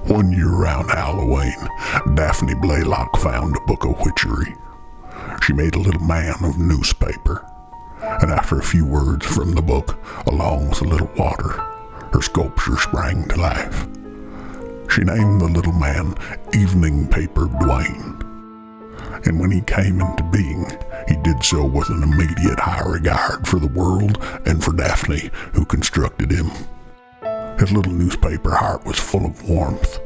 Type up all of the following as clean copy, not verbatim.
One year around Halloween, Daphne Blaylock found a book of witchery. She made a little man of newspaper, and after a few words from the book, along with a little water, her sculpture sprang to life. She named the little man Evening Paper Dwayne, and when he came into being, he did so with an immediate high regard for the world and for Daphne, who constructed him. His little newspaper heart was full of warmth,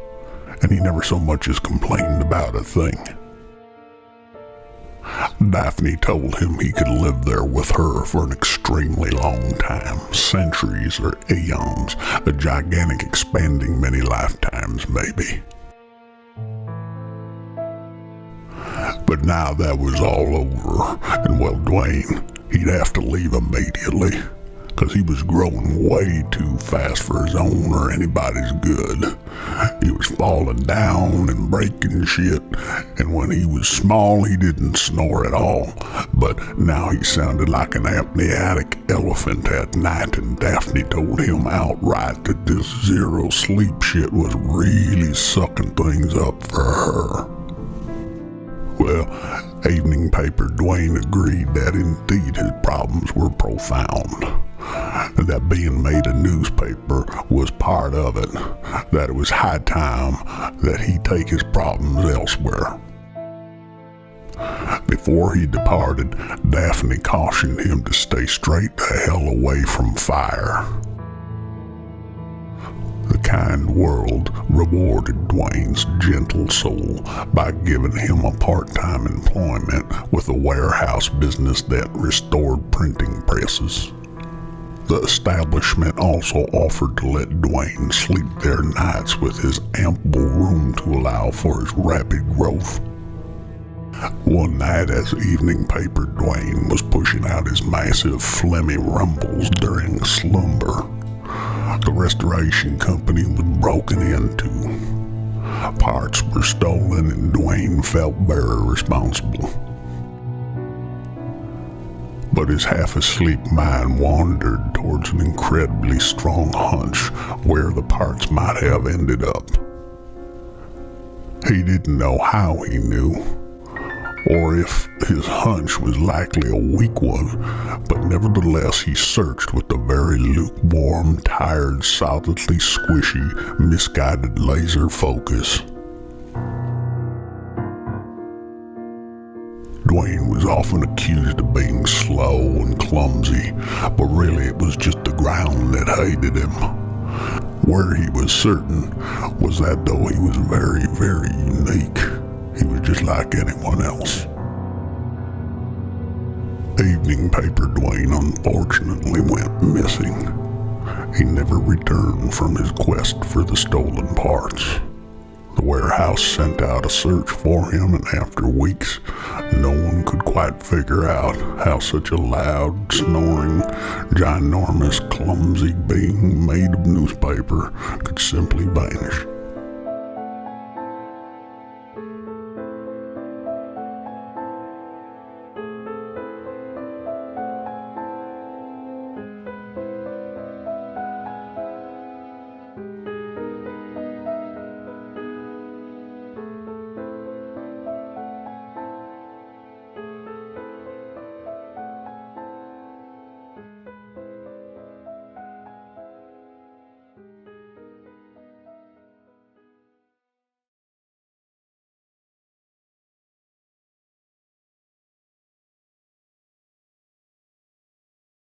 and he never so much as complained about a thing. Daphne told him he could live there with her for an extremely long time, centuries or eons, a gigantic expanding many lifetimes maybe. But now that was all over, and well, Dwayne, he'd have to leave immediately, because he was growing way too fast for his own or anybody's good. He was falling down and breaking shit, and when he was small, he didn't snore at all. But now he sounded like an amniotic elephant at night, and Daphne told him outright that this zero sleep shit was really sucking things up for her. Well, Evening Paper Dwayne agreed that indeed his problems were profound, that being made a newspaper was part of it, that it was high time that he take his problems elsewhere. Before he departed, Daphne cautioned him to stay straight the hell away from fire. The kind world rewarded Dwayne's gentle soul by giving him a part-time employment with a warehouse business that restored printing presses. The establishment also offered to let Dwayne sleep there nights with his ample room to allow for his rapid growth. One night as Evening Paper Dwayne was pushing out his massive phlegmy rumbles during slumber, the restoration company was broken into. Parts were stolen and Dwayne felt very responsible. But his half-asleep mind wandered towards an incredibly strong hunch where the parts might have ended up. He didn't know how he knew, or if his hunch was likely a weak one, but nevertheless he searched with a very lukewarm, tired, solidly squishy, misguided laser focus. Dwayne was often accused of being slow and clumsy, but really it was just the ground that hated him. Where he was certain was that though he was very, very unique, he was just like anyone else. Evening Paper Dwayne unfortunately went missing. He never returned from his quest for the stolen parts. The warehouse sent out a search for him, and after weeks, no one could quite figure out how such a loud, snoring, ginormous, clumsy being made of newspaper could simply vanish.